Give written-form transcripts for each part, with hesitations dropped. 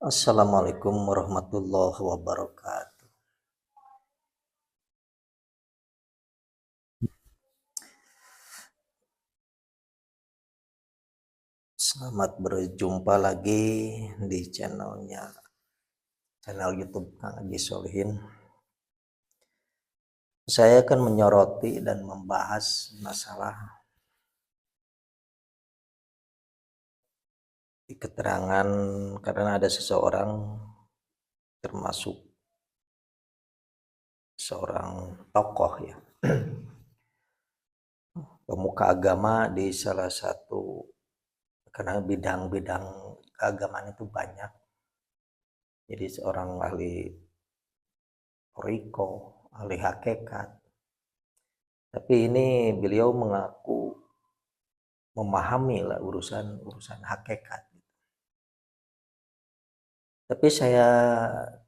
Assalamualaikum warahmatullahi wabarakatuh. Selamat berjumpa lagi di channel YouTube Kang Haji Solihin. Saya akan menyoroti dan membahas masalah di keterangan karena ada seseorang termasuk seorang tokoh ya, pemuka agama di salah satu, karena bidang-bidang keagamaan itu banyak. Jadi seorang ahli toriko, ahli hakikat. Tapi ini beliau mengaku memahami lah urusan hakikat. Tapi saya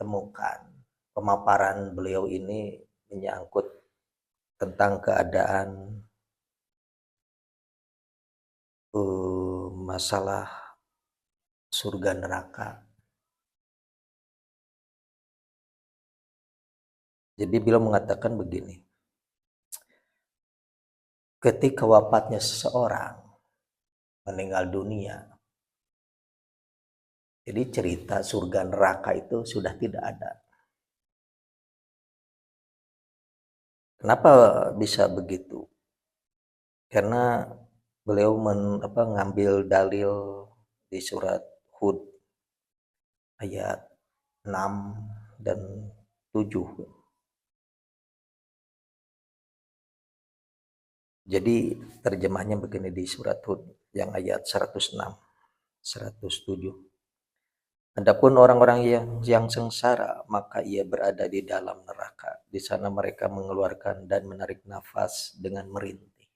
temukan pemaparan beliau ini menyangkut tentang keadaan masalah surga neraka. Jadi beliau mengatakan begini, ketika wafatnya seseorang meninggal dunia, jadi cerita surga neraka itu sudah tidak ada. Kenapa bisa begitu? Karena beliau mengambil dalil di surat Hud ayat 6 dan 7. Jadi terjemahnya begini di surat Hud yang ayat 106, 107. Adapun orang-orang yang sengsara, maka ia berada di dalam neraka. Di sana mereka mengeluarkan dan menarik nafas dengan merintih.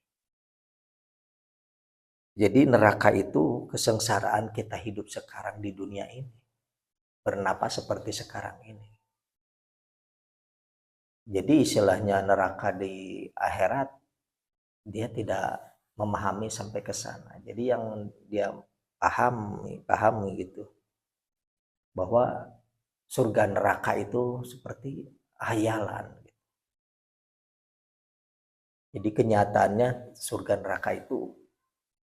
Jadi neraka itu kesengsaraan kita hidup sekarang di dunia ini. Bernapas seperti sekarang ini. Jadi istilahnya neraka di akhirat, dia tidak memahami sampai ke sana. Jadi yang dia pahami gitu, bahwa surga neraka itu seperti hayalan. Jadi kenyataannya surga neraka itu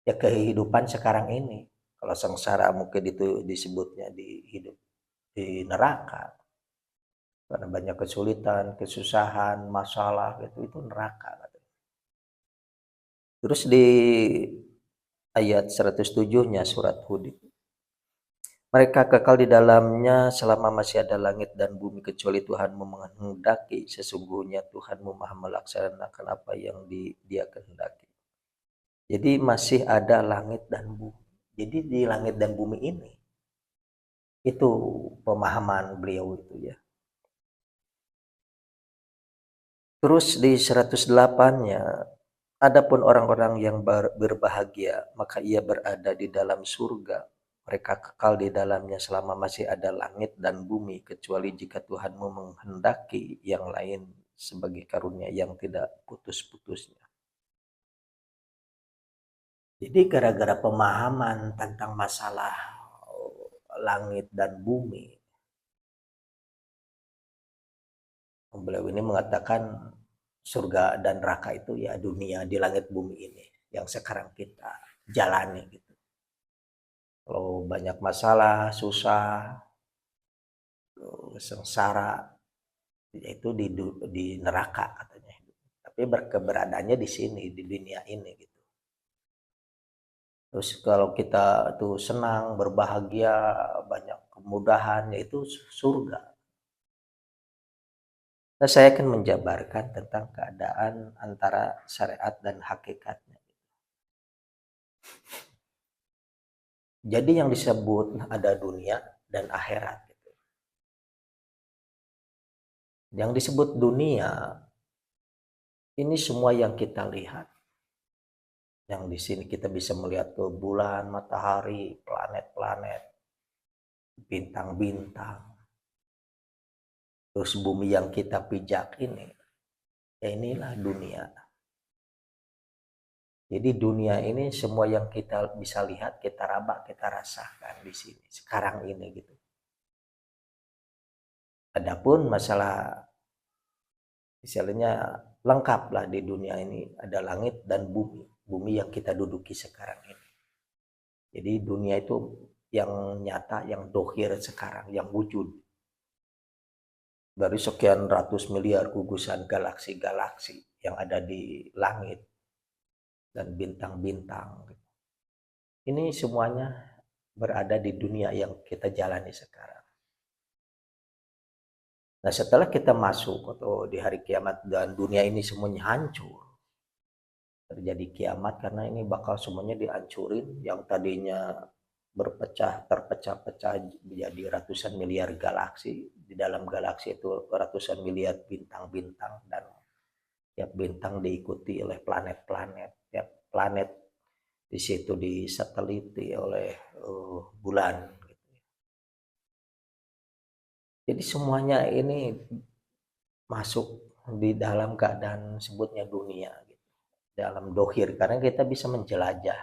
ya kehidupan sekarang ini. Kalau sengsara mungkin itu disebutnya di hidup di neraka. Karena banyak kesulitan, kesusahan, masalah gitu, itu neraka. Terus di ayat 107-nya surat Hud, mereka kekal di dalamnya selama masih ada langit dan bumi kecuali Tuhanmu menghendaki. Sesungguhnya Tuhanmu maha melaksanakan apa yang dia kehendaki. Jadi masih ada langit dan bumi. Jadi di langit dan bumi ini, itu pemahaman beliau itu ya. Terus di 108-nya, adapun orang-orang yang berbahagia, maka ia berada di dalam surga. Mereka kekal di dalamnya selama masih ada langit dan bumi, kecuali jika Tuhanmu menghendaki yang lain sebagai karunia yang tidak putus-putusnya. Jadi gara-gara pemahaman tentang masalah langit dan bumi, beliau ini mengatakan surga dan neraka itu ya dunia di langit bumi ini yang sekarang kita jalani gitu. Kalau banyak masalah, susah, sengsara, itu di neraka katanya. Tapi berkeberadaannya di sini, di dunia ini gitu. Terus kalau kita tuh senang, berbahagia, banyak kemudahan, yaitu surga. Nah, saya akan menjabarkan tentang keadaan antara syariat dan hakikatnya. Jadi yang disebut ada dunia dan akhirat. Yang disebut dunia, ini semua yang kita lihat. Yang di sini kita bisa melihat ke bulan, matahari, planet-planet, bintang-bintang. Terus bumi yang kita pijak ini, ya inilah dunia. Jadi dunia ini semua yang kita bisa lihat, kita raba, kita rasakan di sini sekarang ini gitu. Adapun masalah istilahnya lengkap lah di dunia ini, ada langit dan bumi, bumi yang kita duduki sekarang ini. Jadi dunia itu yang nyata, yang dohir sekarang, yang wujud. Dari sekian ratus miliar gugusan galaksi-galaksi yang ada di langit dan bintang-bintang. Ini semuanya berada di dunia yang kita jalani sekarang. Nah, setelah kita masuk atau di hari kiamat dan dunia ini semuanya hancur, terjadi kiamat karena ini bakal semuanya dihancurin yang tadinya terpecah-pecah menjadi ratusan miliar galaksi. Di dalam galaksi itu ratusan miliar bintang-bintang dan tiap bintang diikuti oleh planet-planet. Tiap planet di situ disateliti oleh bulan. Jadi semuanya ini masuk di dalam keadaan sebutnya dunia, gitu. Dalam dohir, karena kita bisa menjelajah,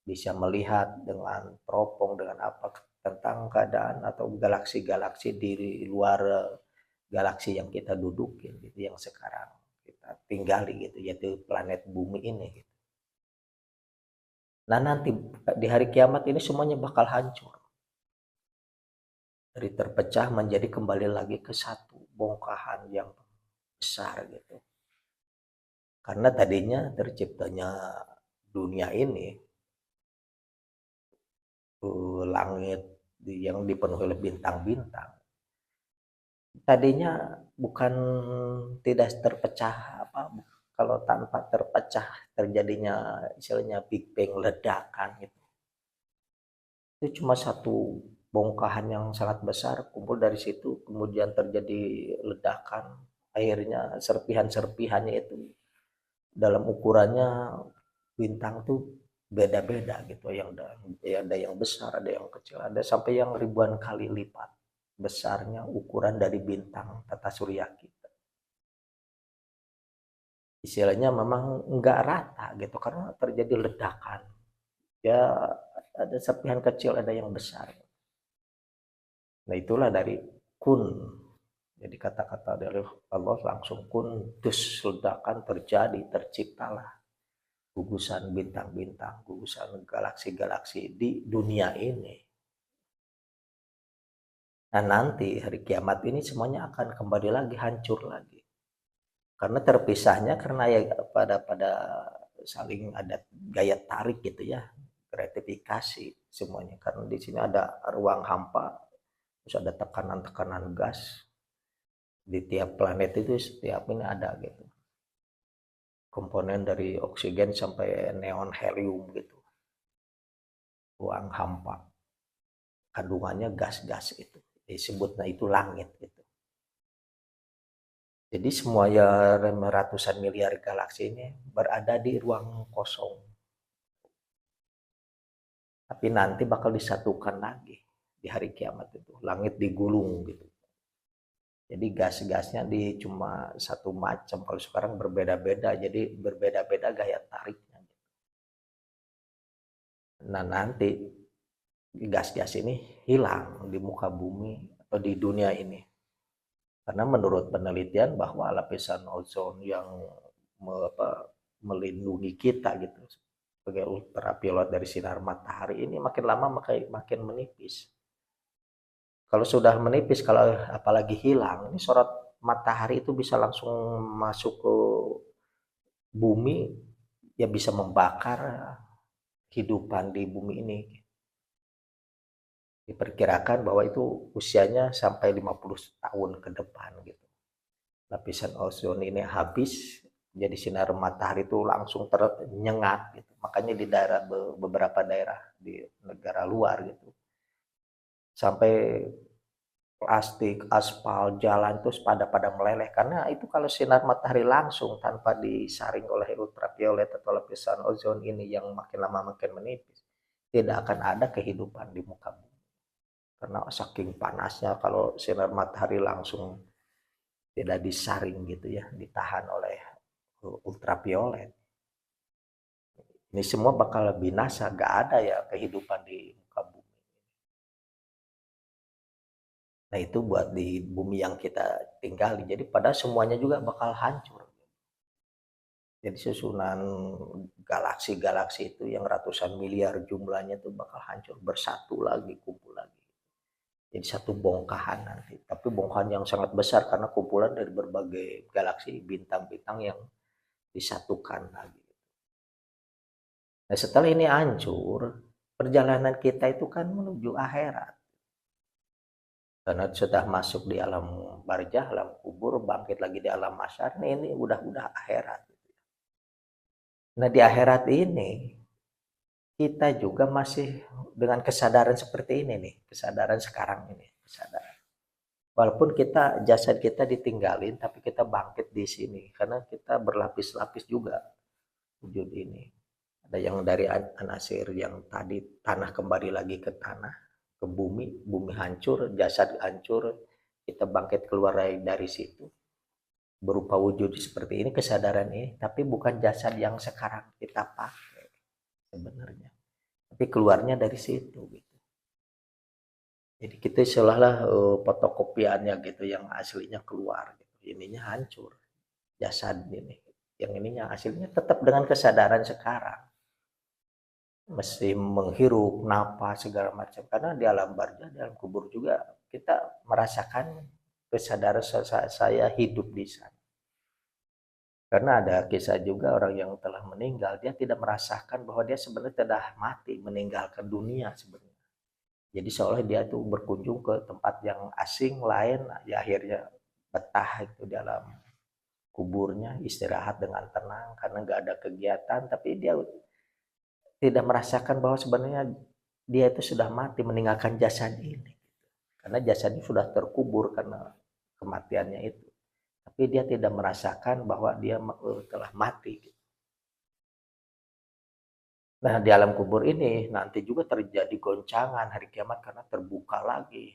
bisa melihat dengan teropong, dengan apa tentang keadaan atau galaksi-galaksi di luar galaksi yang kita dudukin, gitu, yang sekarang kita tinggali, gitu, yaitu planet bumi ini. Gitu. Nah nanti di hari kiamat ini semuanya bakal hancur. Dari terpecah menjadi kembali lagi ke satu bongkahan yang besar gitu. Karena tadinya terciptanya dunia ini, langit yang dipenuhi oleh bintang-bintang, tadinya bukan tidak terpecah apa, kalau tanpa terpecah terjadinya istilahnya Big Bang, ledakan gitu. Itu cuma satu bongkahan yang sangat besar kumpul dari situ, kemudian terjadi ledakan, akhirnya serpihan-serpihannya itu dalam ukurannya bintang tuh beda-beda gitu, yang ada yang besar, ada yang kecil, ada sampai yang ribuan kali lipat besarnya ukuran dari bintang tata surya kita. Istilahnya memang enggak rata gitu karena terjadi ledakan. Ya ada serpihan kecil, ada yang besar. Nah itulah dari kun. Jadi kata-kata dari Allah langsung kun, dus, ledakan terjadi, terciptalah gugusan bintang-bintang, gugusan galaksi-galaksi di dunia ini. Nah nanti hari kiamat ini semuanya akan kembali lagi, hancur lagi. Karena terpisahnya karena ya pada saling ada gaya tarik gitu ya, gratifikasi semuanya. Karena di sini ada ruang hampa, terus ada tekanan-tekanan gas. Di tiap planet itu setiap ini ada gitu. Komponen dari oksigen sampai neon helium gitu. Ruang hampa. Kandungannya gas-gas itu. Disebutnya itu langit gitu. Jadi semua ya ratusan miliar galaksi ini berada di ruang kosong. Tapi nanti bakal disatukan lagi di hari kiamat itu. Langit digulung gitu. Jadi gas-gasnya di cuma satu macam. Kalau sekarang berbeda-beda, jadi berbeda-beda gaya tariknya. Nah nanti gas-gas ini hilang di muka bumi atau di dunia ini. Karena menurut penelitian bahwa lapisan ozon yang melindungi kita gitu sebagai ultraviolet dari sinar matahari ini makin lama makin menipis. Kalau sudah menipis, kalau apalagi hilang, ini sorot matahari itu bisa langsung masuk ke bumi, ya bisa membakar kehidupan di bumi ini. Diperkirakan bahwa itu usianya sampai 50 tahun ke depan gitu. Lapisan ozon ini habis, jadi sinar matahari itu langsung ternyengat gitu. Makanya di beberapa daerah di negara luar gitu. Sampai plastik, aspal, jalan terus pada meleleh karena itu kalau sinar matahari langsung tanpa disaring oleh ultraviolet atau lapisan ozon ini yang makin lama makin menipis, tidak akan ada kehidupan di muka bumi. Karena saking panasnya kalau sinar matahari langsung tidak disaring gitu ya, ditahan oleh ultraviolet. Ini semua bakal binasa, gak ada ya kehidupan di muka bumi. Nah itu buat di bumi yang kita tinggali. Jadi pada semuanya juga bakal hancur. Jadi susunan galaksi-galaksi itu yang ratusan miliar jumlahnya itu bakal hancur, bersatu lagi, kumpul lagi. Jadi satu bongkahan nanti. Tapi bongkahan yang sangat besar karena kumpulan dari berbagai galaksi, bintang-bintang yang disatukan lagi. Nah setelah ini hancur, perjalanan kita itu kan menuju akhirat. Karena sudah masuk di alam barzah, alam kubur, bangkit lagi di alam mahsyar, ini udah akhirat. Nah di akhirat ini kita juga masih dengan kesadaran seperti ini nih, kesadaran sekarang ini, kesadaran. Walaupun kita jasad kita ditinggalin, tapi kita bangkit di sini karena kita berlapis-lapis juga wujud ini. Ada yang dari anasir yang tadi tanah kembali lagi ke tanah, ke bumi, bumi hancur, jasad hancur, kita bangkit keluar dari situ berupa wujud seperti ini, kesadaran ini, tapi bukan jasad yang sekarang kita pakai sebenarnya, tapi keluarnya dari situ gitu. Jadi kita seolah-olah fotokopiannya gitu, yang aslinya keluar gitu, ininya hancur jasad ini, yang ininya aslinya tetap dengan kesadaran sekarang, mesti menghirup napas segala macam, karena di alam barzah, di alam kubur juga kita merasakan kesadaran saya hidup di sana. Karena ada kisah juga orang yang telah meninggal, dia tidak merasakan bahwa dia sebenarnya sudah mati, meninggalkan dunia sebenarnya. Jadi seolah dia itu berkunjung ke tempat yang asing lain, ya akhirnya betah itu di alam kuburnya, istirahat dengan tenang karena nggak ada kegiatan, tapi dia tidak merasakan bahwa sebenarnya dia itu sudah mati, meninggalkan jasad ini. Karena jasadnya sudah terkubur karena kematiannya itu. Tapi dia tidak merasakan bahwa dia telah mati. Nah di alam kubur ini nanti juga terjadi goncangan hari kiamat karena terbuka lagi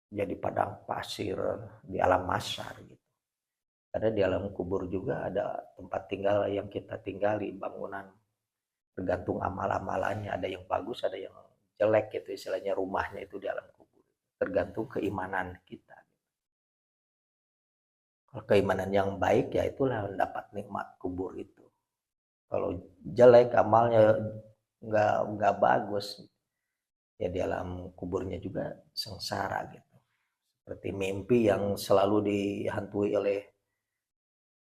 jadi padang pasir di alam mahsyar gitu. Karena di alam kubur juga ada tempat tinggal yang kita tinggali, bangunan, tergantung amal-amalannya, ada yang bagus, ada yang jelek gitu, istilahnya rumahnya itu di alam kubur. Tergantung keimanan kita. Kalau keimanan yang baik ya itulah dapat nikmat kubur itu. Kalau jelek amalnya nggak bagus, ya di alam kuburnya juga sengsara gitu. Seperti mimpi yang selalu dihantui oleh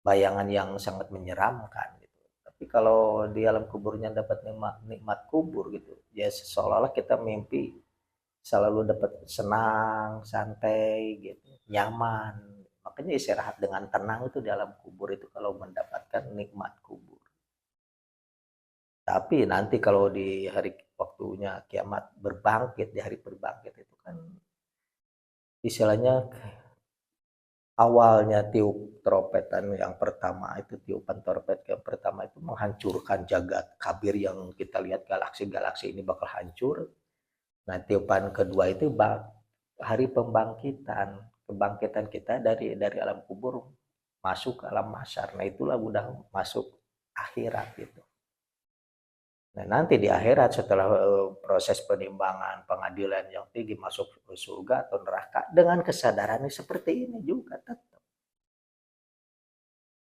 bayangan yang sangat menyeramkan gitu. Tapi kalau di alam kuburnya dapat nikmat kubur gitu, ya seolah-olah kita mimpi selalu dapat senang, santai gitu, nyaman. Makanya istirahat dengan tenang itu di alam kubur itu kalau mendapatkan nikmat kubur. Tapi nanti kalau di hari waktunya kiamat berbangkit, di hari berbangkit itu kan istilahnya awalnya tiup trompetan yang pertama itu, tiupan trompet yang pertama itu menghancurkan jagat kabir yang kita lihat, galaksi-galaksi ini bakal hancur. Nah tiupan kedua itu hari pembangkitan, kebangkitan kita dari alam kubur masuk ke alam mahsyar. Nah itulah udah masuk akhirat gitu. Nah nanti di akhirat setelah proses penimbangan pengadilan yang tinggi, masuk ke surga atau neraka dengan kesadaran seperti ini juga tetap.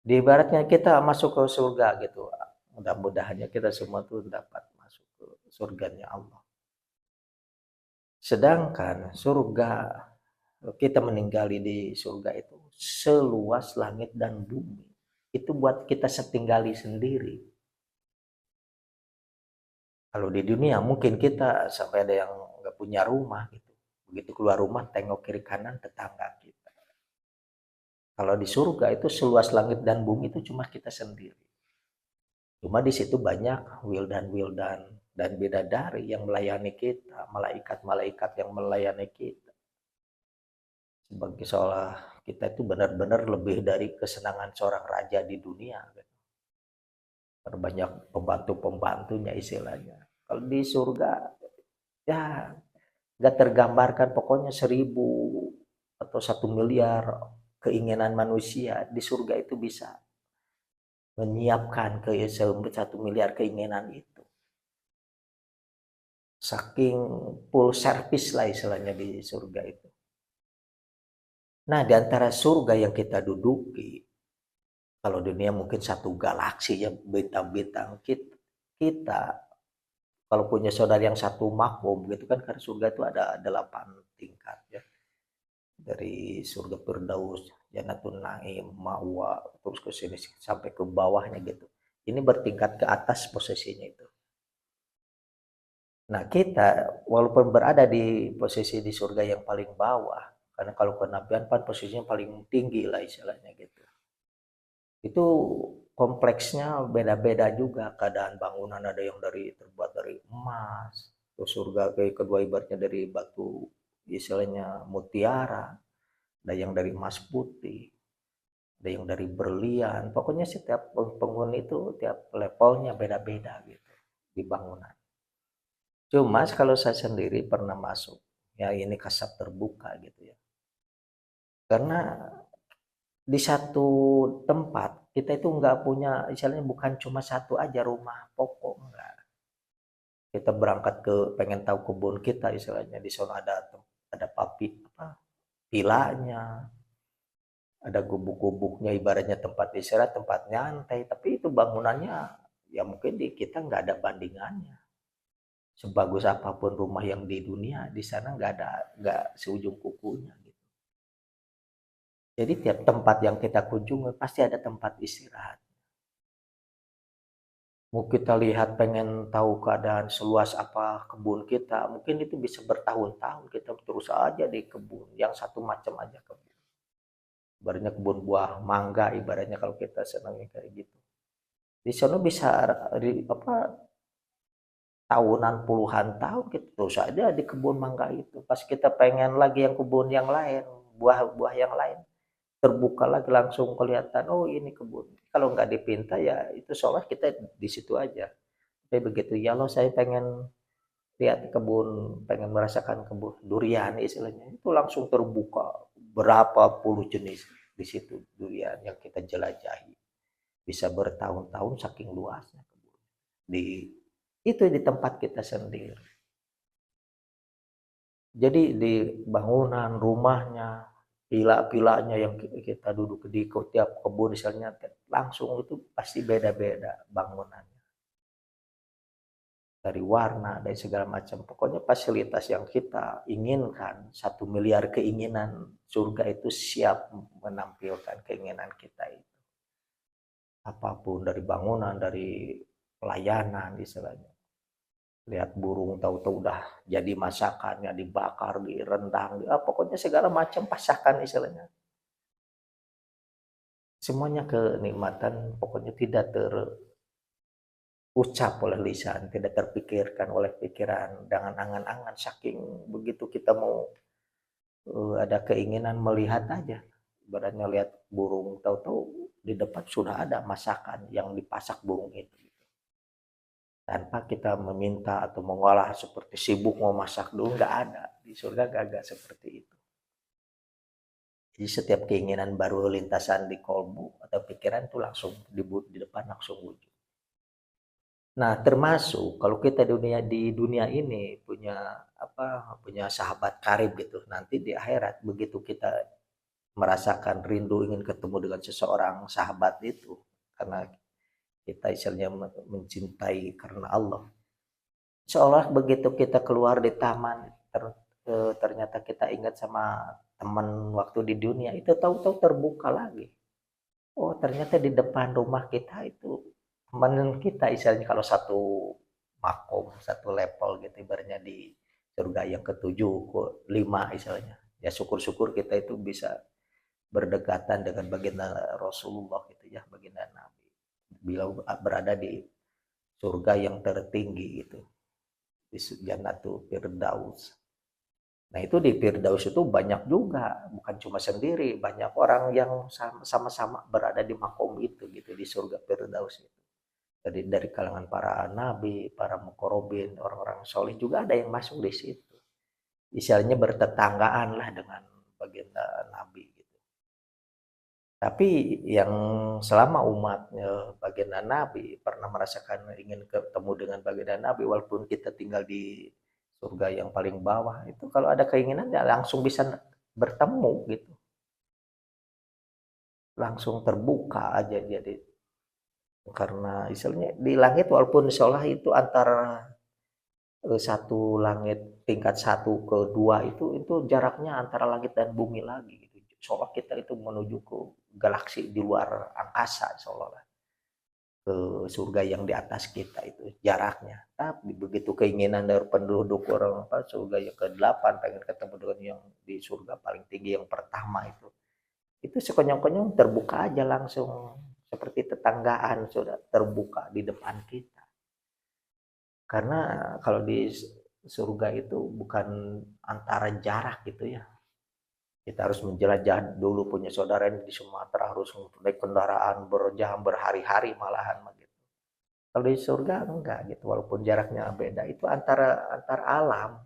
Di ibaratnya kita masuk ke surga gitu, mudah-mudahannya kita semua tuh dapat masuk ke surganya Allah. Sedangkan surga, kita meninggali di surga itu seluas langit dan bumi. Itu buat kita setinggali sendiri. Kalau di dunia mungkin kita sampai ada yang nggak punya rumah gitu. Begitu keluar rumah tengok kiri kanan tetangga kita. Kalau di surga itu seluas langit dan bumi itu cuma kita sendiri. Cuma di situ banyak wildan-wildan dan bidadari yang melayani kita, malaikat-malaikat yang melayani kita. Sebagai seolah kita itu benar-benar lebih dari kesenangan seorang raja di dunia. Banyak pembantu-pembantunya istilahnya. Kalau di surga ya nggak tergambarkan, pokoknya 1000 atau 1 miliar keinginan manusia di surga itu bisa menyiapkan ke 1 miliar keinginan itu. Saking full service lah istilahnya di surga itu. Nah, di antara surga yang kita duduki, kalau dunia mungkin satu galaksi ya, bintang-bintang kita kalau punya saudara yang satu makom gitu kan, karena surga itu ada 8 tingkat ya. Dari surga Firdaus, Jannatul Naim, Ma'wa, terus ke sini sampai ke bawahnya gitu. Ini bertingkat ke atas posisinya itu. Nah, kita walaupun berada di posisi di surga yang paling bawah, karena kalau kenabian kan posisinya paling tinggi lah istilahnya gitu. Itu kompleksnya beda-beda juga, keadaan bangunan ada yang terbuat dari emas, terus surga kedua ibaratnya dari batu istilahnya mutiara, ada yang dari emas putih, ada yang dari berlian. Pokoknya setiap penghuni itu tiap levelnya beda-beda gitu di bangunan. Cuma kalau saya sendiri pernah masuk, ya ini kasab terbuka gitu ya. Karena di satu tempat kita itu nggak punya, misalnya bukan cuma satu aja rumah pokok, enggak. Kita berangkat ke pengen tahu kebun kita istilahnya, di sana ada papi apa pilanya, ada gubuk-gubuknya, ibaratnya tempat istirahat, tempat nyantai, tapi itu bangunannya ya mungkin di kita nggak ada bandingannya. Sebagus apapun rumah yang di dunia, di sana nggak seujung kukunya gitu. Jadi tiap tempat yang kita kunjungi pasti ada tempat istirahat. Mau kita lihat pengen tahu keadaan seluas apa kebun kita, mungkin itu bisa bertahun-tahun kita terus aja di kebun, yang satu macam aja kebun. Ibaratnya kebun buah mangga, ibaratnya kalau kita senangnya kayak gitu. Di sana bisa apa tahunan puluhan tahun kita terus aja di kebun mangga itu. Pas kita pengen lagi yang kebun yang lain, buah-buah yang lain, terbuka lagi langsung kelihatan, oh ini kebun. Kalau nggak dipinta ya itu seolah kita di situ aja. Tapi begitu ya lo saya pengen lihat kebun, pengen merasakan kebun durian istilahnya, itu langsung terbuka berapa puluh jenis di situ durian yang kita jelajahi. Bisa bertahun-tahun saking luasnya kebun. Di itu di tempat kita sendiri. Jadi di bangunan, rumahnya, pila-pilanya yang kita duduk di tiap kebun misalnya langsung itu pasti beda-beda bangunannya. Dari warna, dari segala macam. Pokoknya fasilitas yang kita inginkan, 1 miliar keinginan, surga itu siap menampilkan keinginan kita itu. Apapun dari bangunan, dari pelayanan istilahnya. Lihat burung tahu-tahu udah jadi masakannya, dibakar, direndang, pokoknya segala macam pasakan istilahnya. Semuanya kenikmatan, pokoknya tidak terucap oleh lisan, tidak terpikirkan oleh pikiran dengan angan-angan, saking begitu kita mau ada keinginan melihat aja. Ibaratnya lihat burung, tahu-tahu di depan sudah ada masakan yang dipasak burung itu. Tanpa kita meminta atau mengolah seperti sibuk mau masak dulu, nggak ada. Di surga gak seperti itu. Jadi setiap keinginan baru lintasan di kolbu atau pikiran itu langsung di depan langsung wujud. Nah, termasuk kalau kita di dunia ini punya sahabat karib gitu. Nanti di akhirat begitu kita merasakan rindu ingin ketemu dengan seseorang sahabat itu, karena kita istilahnya mencintai karena Allah. Seolah begitu kita keluar di taman, ternyata kita ingat sama teman waktu di dunia itu, tahu-tahu terbuka lagi. Oh, ternyata di depan rumah kita itu teman kita, istilahnya kalau satu makom, satu level gitu, ibaratnya di surga yang ketujuh, ke lima istilahnya. Ya syukur-syukur kita itu bisa berdekatan dengan baginda Rasulullah gitu ya, baginda Nabi. Bila berada di surga yang tertinggi gitu, di Jannatul Firdaus. Nah itu di Firdaus itu banyak juga, bukan cuma sendiri, banyak orang yang sama-sama berada di makom itu gitu, di surga Firdaus itu. Dari kalangan para nabi, para mukorobin, orang-orang soleh juga ada yang masuk di situ. Misalnya bertetanggaan lah dengan baginda Nabi gitu. Tapi yang selama umatnya baginda Nabi pernah merasakan ingin ketemu dengan baginda Nabi, walaupun kita tinggal di surga yang paling bawah, itu kalau ada keinginan ya langsung bisa bertemu gitu. langsung terbuka aja. Jadi karena istilahnya di langit walaupun seolah itu antara satu langit tingkat satu ke dua itu jaraknya antara langit dan bumi lagi gitu. Seolah kita itu menuju ke galaksi di luar angkasa seolah ke surga yang di atas kita itu jaraknya. Tapi begitu keinginan dari penduduk orang apa surga yang ke-8 pengen ketemu dengan yang di surga paling tinggi yang pertama itu sekonyong-konyong terbuka aja langsung seperti tetanggaan sudah terbuka di depan kita. Karena kalau di surga itu bukan antara jarak gitu ya. Kita harus menjelajah dulu punya saudara yang di Sumatera harus naik kendaraan berjam berhari-hari malahan gitu. Kalau di surga enggak gitu walaupun jaraknya beda itu antar alam.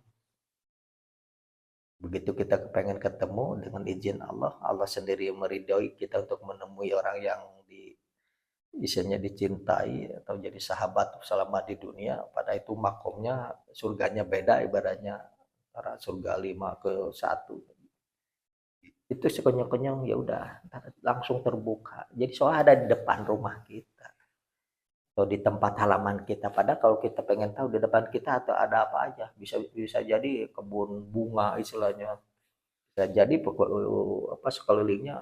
Begitu kita pengen ketemu dengan izin Allah, Allah sendiri meridhoi kita untuk menemui orang yang isinya dicintai atau jadi sahabat selama di dunia. Pada itu makomnya surganya beda ibaratnya antara surga 5 ke 1. Itu sekonyong-konyong ya udah langsung terbuka. Jadi soalnya ada di depan rumah kita atau di tempat halaman kita. Padahal kalau kita pengen tahu di depan kita atau ada apa aja, bisa jadi kebun bunga istilahnya, bisa jadi apa sekelilingnya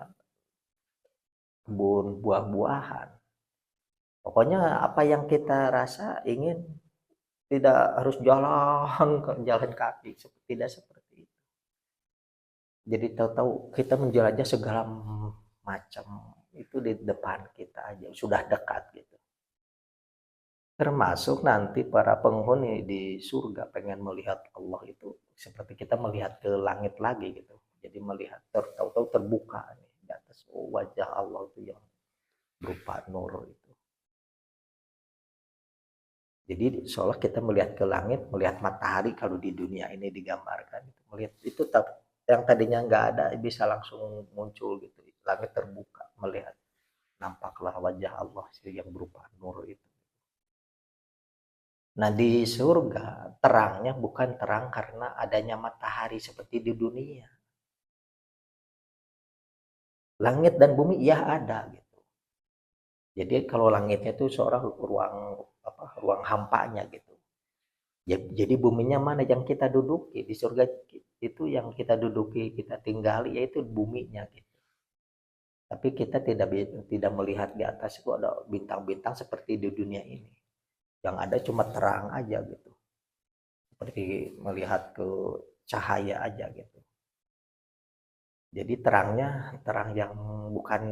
kebun buah-buahan. Pokoknya apa yang kita rasa ingin tidak harus jalan kaki, tidak seperti itu. Jadi tahu-tahu kita menjelajah segala macam itu di depan kita aja, sudah dekat gitu. Termasuk nanti para penghuni di surga pengen melihat Allah itu seperti kita melihat ke langit lagi gitu. Jadi melihat tahu-tahu terbuka nih di atas wajah Allah itu yang berupa nur itu. Jadi seolah kita melihat ke langit, melihat matahari kalau di dunia ini digambarkan, melihat itu yang tadinya nggak ada bisa langsung muncul gitu. Langit terbuka, melihat nampaklah wajah Allah yang berupa nur itu. Nah di surga terangnya bukan terang karena adanya matahari seperti di dunia. Langit dan bumi ya ada gitu. Jadi kalau langitnya itu seorang ruang hampanya gitu. Ya, jadi buminya mana yang kita duduki di surga itu yang kita duduki kita tinggali yaitu buminya gitu. Tapi kita tidak melihat di atas itu ada bintang-bintang seperti di dunia ini. Yang ada cuma terang aja gitu. Seperti melihat ke cahaya aja gitu. Jadi terangnya terang yang bukan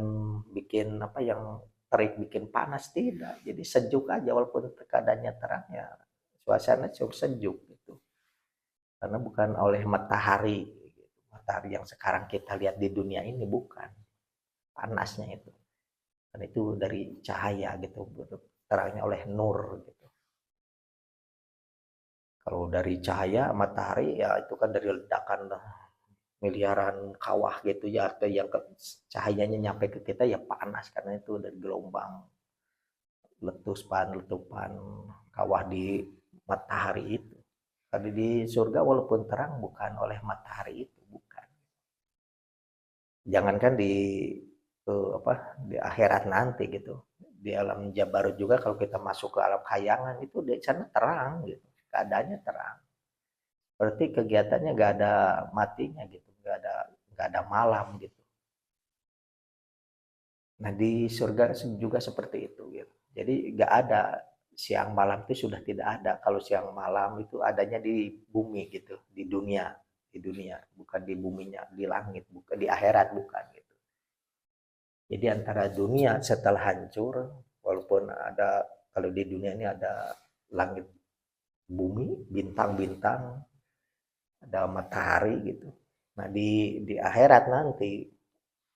bikin apa yang terik bikin panas tidak. Jadi sejuk aja walaupun keadaannya terangnya suasana cukup sejuk gitu. Karena bukan oleh matahari gitu. Matahari yang sekarang kita lihat di dunia ini bukan panasnya itu. Dan itu dari cahaya gitu, terangnya oleh nur gitu. Kalau dari cahaya matahari ya itu kan dari ledakan miliaran kawah gitu ya, atau yang cahayanya nyampe ke kita ya panas karena itu dari gelombang letupan kawah di matahari itu. Tadi di surga walaupun terang bukan oleh matahari itu, bukan. Jangankan di di akhirat nanti gitu. Di alam Jabarut juga kalau kita masuk ke alam khayangan itu di sana terang gitu. Keadaannya terang. Berarti kegiatannya nggak ada matinya gitu, nggak ada malam gitu. Nah di surga juga seperti itu gitu. Jadi nggak ada siang malam itu sudah tidak ada. Kalau siang malam itu adanya di bumi gitu, di dunia, bukan di buminya, di langit, bukan di akhirat bukan gitu. Jadi antara dunia setelah hancur, walaupun ada kalau di dunia ini ada langit, bumi, bintang-bintang, ada matahari gitu. Nah di akhirat nanti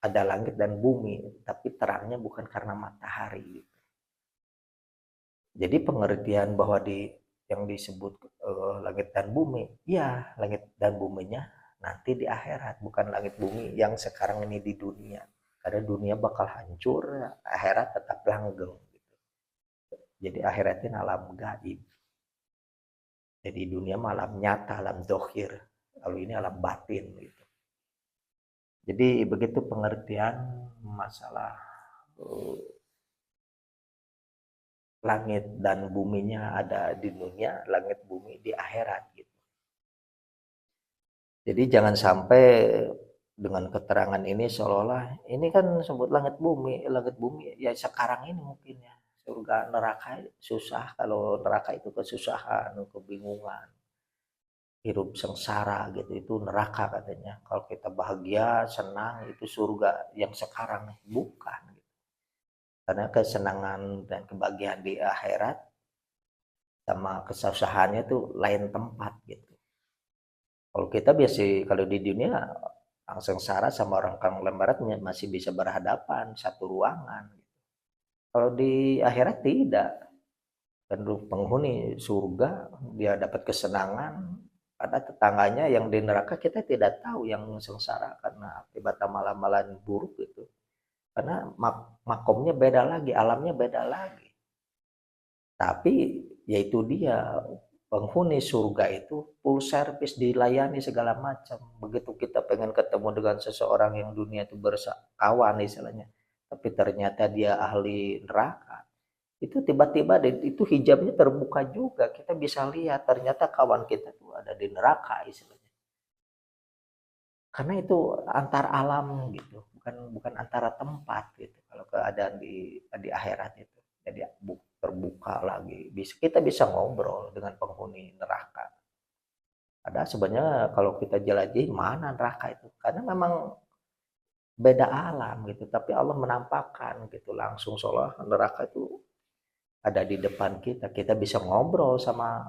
ada langit dan bumi, tapi terangnya bukan karena matahari gitu. Jadi pengertian bahwa yang disebut langit dan bumi, ya langit dan buminya nanti di akhirat, bukan langit bumi yang sekarang ini di dunia. Karena dunia bakal hancur, akhirat tetap langgeng. Gitu. Jadi akhiratnya alam gaib. Jadi dunia alam nyata, alam dohir. Kalau ini alam batin gitu. Jadi begitu pengertian masalah langit dan buminya ada di dunia, langit bumi di akhirat gitu. Jadi jangan sampai dengan keterangan ini seolah-olah ini kan sebut langit bumi ya sekarang ini mungkin ya. Surga neraka susah, kalau neraka itu kesusahan, kebingungan, hidup sengsara gitu, itu neraka katanya. Kalau kita bahagia, senang, itu surga yang sekarang bukan gitu. Karena kesenangan dan kebahagiaan di akhirat sama kesusahannya tuh lain tempat gitu. Kalau kita biasa kalau di dunia orang sengsara sama orang kampung barat masih bisa berhadapan satu ruangan. Kalau di akhirat tidak. Dan penghuni surga dia dapat kesenangan. Ada tetangganya yang di neraka kita tidak tahu yang sengsara karena akibat amalan-amalan buruk itu. Karena makomnya beda lagi, alamnya beda lagi. Tapi yaitu dia penghuni surga itu full service, dilayani segala macam. Begitu kita pengen ketemu dengan seseorang yang dunia itu berkawan istilahnya, tapi ternyata dia ahli neraka, itu tiba-tiba itu hijabnya terbuka juga, kita bisa lihat ternyata kawan kita tuh ada di neraka istilahnya. Karena itu antar alam gitu, bukan antara tempat gitu. Kalau keadaan di akhirat itu, jadi terbuka lagi. Kita bisa ngobrol dengan penghuni neraka. Ada sebenarnya kalau kita jelajahi mana neraka itu, karena memang beda alam gitu. Tapi Allah menampakkan gitu langsung seolah neraka itu ada di depan kita. Kita bisa ngobrol sama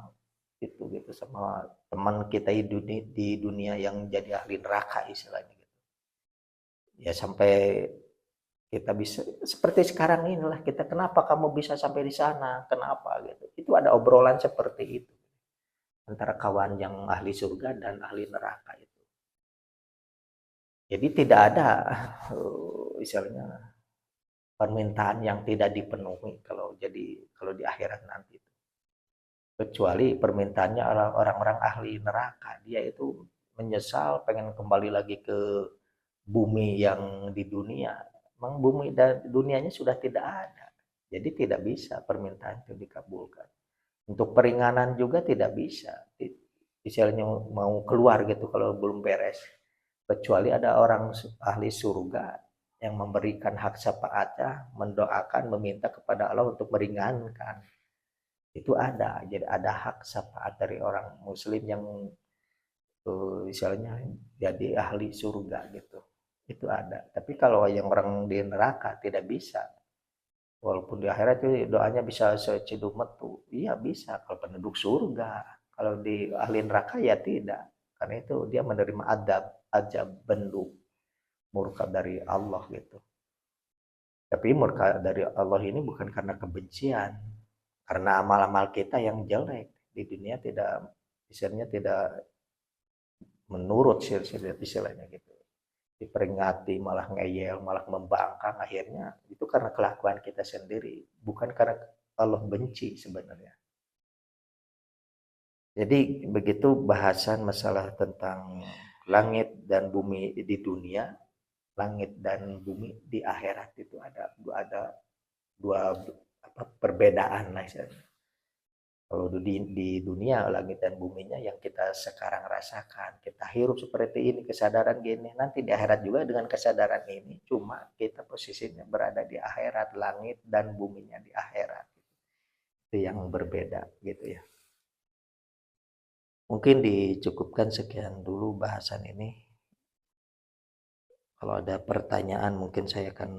itu gitu, sama teman kita di dunia yang jadi ahli neraka istilahnya gitu. Ya sampai kita bisa seperti sekarang inilah, kita kenapa kamu bisa sampai di sana, kenapa gitu. Itu ada obrolan seperti itu antara kawan yang ahli surga dan ahli neraka itu. Jadi tidak ada misalnya permintaan yang tidak dipenuhi kalau di akhirat nanti itu. Kecuali permintaannya orang-orang ahli neraka, dia itu menyesal pengen kembali lagi ke bumi yang di dunia. Memang bumi dan dunianya sudah tidak ada. Jadi tidak bisa permintaan itu dikabulkan. Untuk peringanan juga tidak bisa. Misalnya mau keluar gitu kalau belum beres. Kecuali ada orang ahli surga yang memberikan hak syafaatnya, mendoakan, meminta kepada Allah untuk meringankan. Itu ada. Jadi ada hak syafaat dari orang muslim yang misalnya jadi ahli surga gitu. Itu ada. Tapi kalau yang orang di neraka tidak bisa. Walaupun di akhirat itu doanya bisa seciduk metu. Iya bisa kalau penduduk surga. Kalau di ahli neraka ya tidak. Karena itu dia menerima adab bendung, murka dari Allah gitu. Tapi murka dari Allah ini bukan karena kebencian, karena amal-amal kita yang jelek di dunia tidak, misalnya tidak menurut istilahnya gitu, diperingati malah ngeyel, malah membangkang, akhirnya itu karena kelakuan kita sendiri, bukan karena Allah benci sebenarnya. Jadi begitu bahasan masalah tentang langit dan bumi di dunia, langit dan bumi di akhirat itu ada dua perbedaan lah. Kalau di dunia langit dan buminya yang kita sekarang rasakan, kita hirup seperti ini, kesadaran gini, nanti di akhirat juga dengan kesadaran ini, cuma kita posisinya berada di akhirat, langit dan buminya di akhirat. Itu yang berbeda gitu ya. Mungkin dicukupkan sekian dulu bahasan ini. Kalau ada pertanyaan mungkin saya akan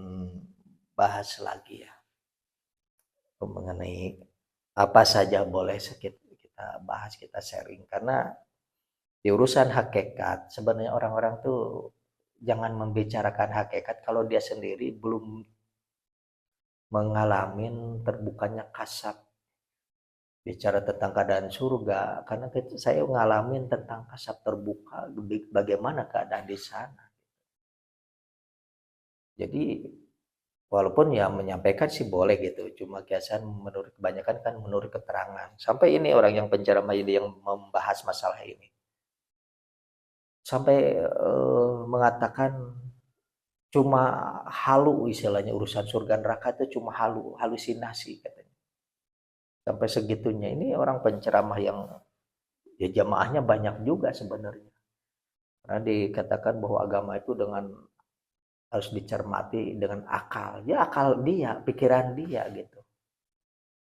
bahas lagi ya mengenai apa saja boleh kita bahas, kita sharing. Karena di urusan hakikat sebenarnya orang-orang tuh jangan membicarakan hakikat kalau dia sendiri belum mengalami terbukanya kasab. Bicara tentang keadaan surga, karena saya ngalamin tentang kasab terbuka, bagaimana keadaan di sana. Jadi walaupun ya menyampaikan sih boleh gitu, cuma kiasan menurut kebanyakan kan menurut keterangan. Sampai ini orang yang penceramah ini yang membahas masalah ini sampai mengatakan cuma halu istilahnya, urusan surga neraka itu cuma halusinasi katanya. Sampai segitunya ini orang penceramah yang ya jamaahnya banyak juga sebenarnya. Karena dikatakan bahwa agama itu dengan harus dicermati dengan akal. Ya akal dia, pikiran dia gitu.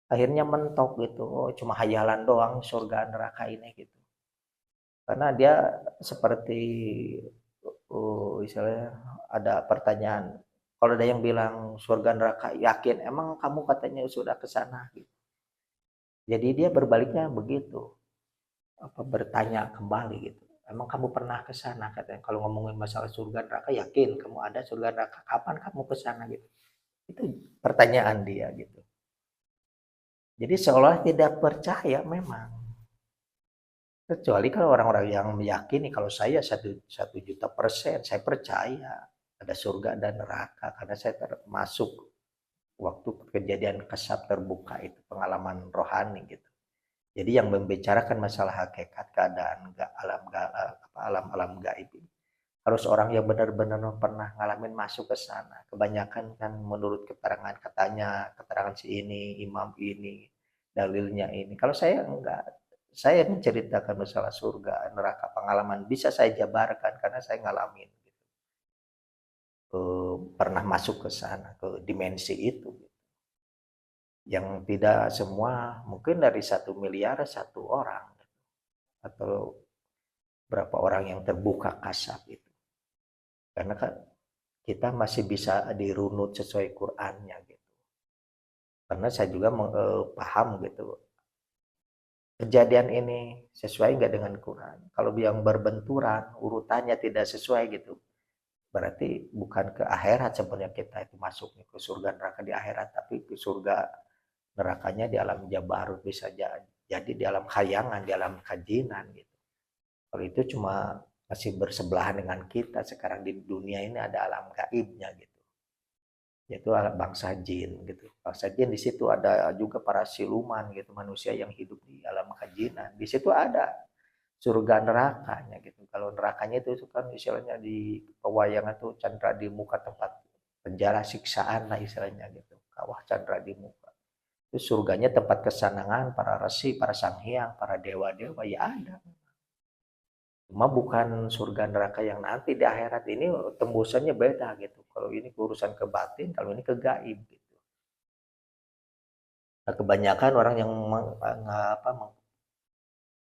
Akhirnya mentok gitu. Oh, cuma hayalan doang surga neraka ini gitu. Karena dia seperti istilahnya ada pertanyaan. Kalau ada yang bilang surga neraka yakin, emang kamu katanya sudah ke sana gitu. Jadi dia berbaliknya begitu, apa bertanya kembali gitu. Emang kamu pernah ke sana katanya. Kalau ngomongin masalah surga neraka yakin kamu ada surga neraka, kapan kamu ke sana gitu. Itu pertanyaan dia gitu. Jadi seolah tidak percaya memang. Kecuali kalau orang-orang yang meyakini, kalau saya 1 juta% saya percaya ada surga dan neraka karena saya termasuk waktu kejadian kasab terbuka itu pengalaman rohani gitu. Jadi yang membicarakan masalah hakikat keadaan alam gaib ini harus orang yang benar-benar pernah ngalamin masuk ke sana. Kebanyakan kan menurut keterangan katanya, keterangan si ini, imam ini, dalilnya ini. Kalau saya enggak, saya menceritakan masalah surga, neraka, pengalaman bisa saya jabarkan karena saya ngalamin. Pernah masuk ke sana, ke dimensi itu. Yang tidak semua, mungkin dari 1 miliar 1 orang. Atau berapa orang yang terbuka kasab itu. Karena kan kita masih bisa dirunut sesuai Qur'annya gitu. Karena saya juga paham gitu. Kejadian ini sesuai nggak dengan Quran. Kalau yang berbenturan, urutannya tidak sesuai gitu. Berarti bukan ke akhirat sebenarnya kita itu masuknya ke surga neraka di akhirat, tapi ke surga nerakanya di alam jabarut bisa jadi di alam khayangan, di alam kajinan gitu. Kalau itu cuma masih bersebelahan dengan kita sekarang di dunia ini ada alam gaibnya gitu. Yaitu bangsa jin gitu. Bangsa jin di situ ada juga para siluman gitu, manusia yang hidup di alam kajinan. Di situ ada surga nerakanya gitu. Kalau nerakanya itu kan istilahnya di pewayangan tuh candra di muka tempat penjara siksaan lah istilahnya gitu. Kawah candra di muka. Itu surganya tempat kesenangan para resi, para sanghyang, para dewa-dewa ya ada. Cuma bukan surga neraka yang nanti di akhirat ini tembusannya beda gitu. Kalau ini urusan ke batin, kalau ini ke gaib gitu. Nah, kebanyakan orang yang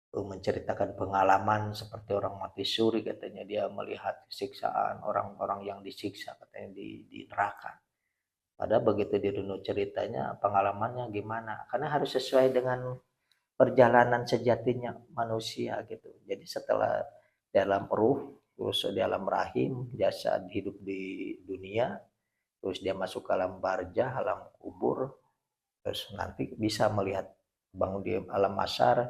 menceritakan pengalaman seperti orang mati suri katanya dia melihat siksaan orang-orang yang disiksa katanya di neraka. Padahal begitu dirunut ceritanya pengalamannya gimana? Karena harus sesuai dengan perjalanan sejatinya manusia gitu. Jadi setelah dalam ruh, terus di alam rahim, jasad hidup di dunia, terus dia masuk ke alam barzah, alam kubur, terus nanti bisa melihat bangun di alam mahsyar,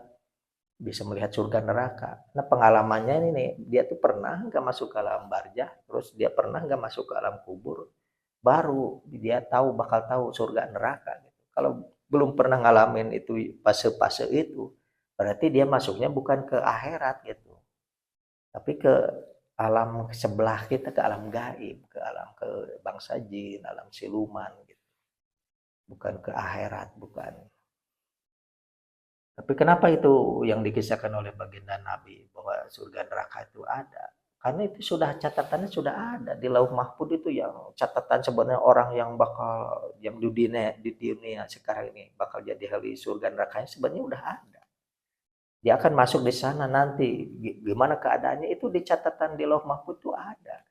bisa melihat surga neraka. Nah pengalamannya ini nih, dia tuh pernah nggak masuk ke alam barzah, terus dia pernah nggak masuk ke alam kubur, baru dia tahu bakal tahu surga neraka. Gitu. Kalau belum pernah ngalamin itu fase-fase itu, berarti dia masuknya bukan ke akhirat gitu, tapi ke alam sebelah kita, ke alam gaib, ke alam ke bangsa jin, alam siluman gitu. Bukan ke akhirat, bukan. Tapi kenapa itu yang dikisahkan oleh baginda Nabi bahwa surga neraka itu ada? Karena itu sudah catatannya sudah ada di Lauh Mahfud itu yang catatan sebenarnya orang yang bakal yang di dunia sekarang ini bakal jadi ahli surga nerakanya sebenarnya udah ada. Dia akan masuk di sana nanti. Gimana keadaannya itu di catatan di Lauh Mahfud itu ada.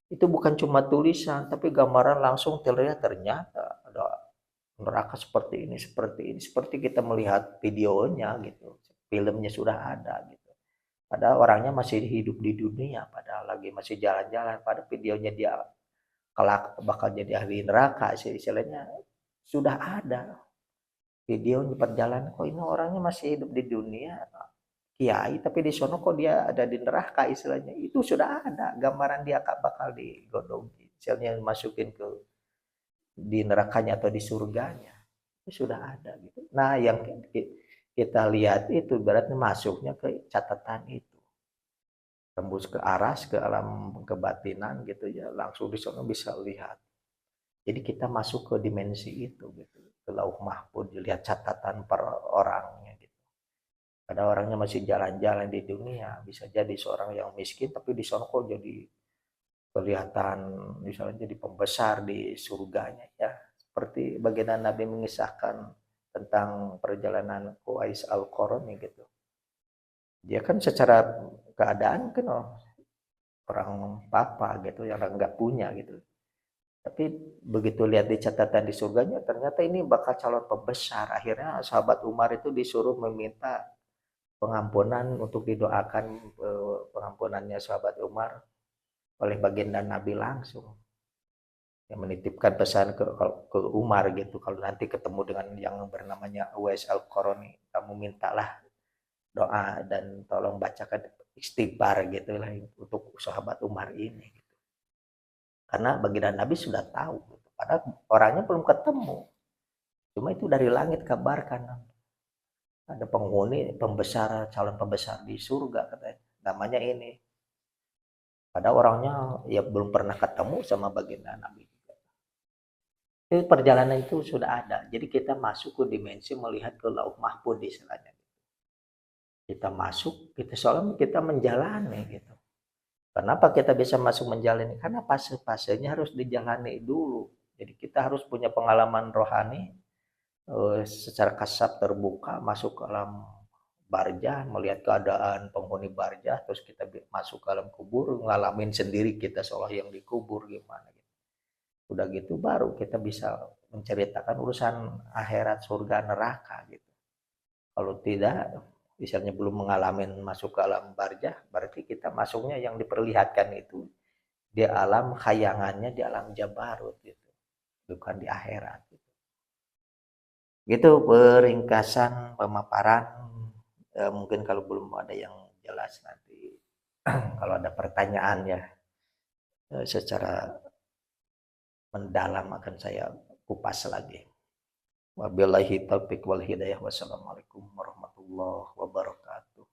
Itu bukan cuma tulisan tapi gambaran langsung terlihat ternyata ada neraka seperti ini, seperti ini, seperti kita melihat videonya gitu, filmnya sudah ada gitu. Padahal orangnya masih hidup di dunia, padahal lagi masih jalan-jalan, pada videonya dia kelak bakal jadi ahli neraka, istilahnya sudah ada videonya perjalanan. Kok ini orangnya masih hidup di dunia, kiai, tapi di sono kok dia ada di neraka istilahnya. Itu sudah ada gambaran dia bakal digodong, istilahnya masukin ke di nerakanya atau di surganya. Sudah ada gitu. Nah, yang kita lihat itu berarti masuknya ke catatan itu. tembus ke aras, ke alam kebatinan gitu ya, langsung di sana bisa lihat. Jadi kita masuk ke dimensi itu gitu, ke lauh mahfuz, lihat catatan per orangnya gitu. Ada orangnya masih jalan-jalan di dunia, bisa jadi seorang yang miskin tapi di sana kok jadi kelihatan, misalnya jadi pembesar di surganya ya. Seperti baginda Nabi mengisahkan tentang perjalanan Uwais Al-Qarni gitu. Dia kan secara keadaan kan orang papa gitu yang nggak punya gitu. Tapi begitu lihat di catatan di surganya ternyata ini bakal calon pembesar. Akhirnya sahabat Umar itu disuruh meminta pengampunan untuk didoakan pengampunannya sahabat Umar oleh baginda Nabi langsung. Yang menitipkan pesan ke Umar gitu, kalau nanti ketemu dengan yang bernamanya Uwais Al-Qarni, kamu mintalah doa dan tolong bacakan istighfar gitu lah untuk sahabat Umar ini gitu. Karena baginda Nabi sudah tahu gitu. Padahal orangnya belum ketemu, cuma itu dari langit kabarkan ada penghuni pembesar, calon pembesar di surga katanya, namanya ini. Padahal orangnya ya belum pernah ketemu sama baginda Nabi. Jadi perjalanan itu sudah ada. Jadi kita masuk ke dimensi melihat ke lauh mahfuz istilahnya. Kita masuk, kita soalnya kita menjalani gitu. Kenapa kita bisa masuk menjalani? Karena fase-fasenya harus dijalani dulu. Jadi kita harus punya pengalaman rohani secara kasat terbuka masuk ke alam barzah, melihat keadaan penghuni barzah, terus kita masuk ke alam kubur, ngalamin sendiri kita seolah yang dikubur gimana gitu. Udah gitu baru kita bisa menceritakan urusan akhirat surga neraka gitu. Kalau tidak, misalnya belum mengalami masuk ke alam barzah, berarti kita masuknya yang diperlihatkan itu di alam khayangannya, di alam jabarut gitu, bukan di akhirat gitu. Gitu peringkasan pemaparan. Mungkin kalau belum ada yang jelas nanti kalau ada pertanyaan ya secara mendalam akan saya kupas lagi. Wabillahi taufiq wal hidayah. Wassalamualaikum warahmatullahi wabarakatuh.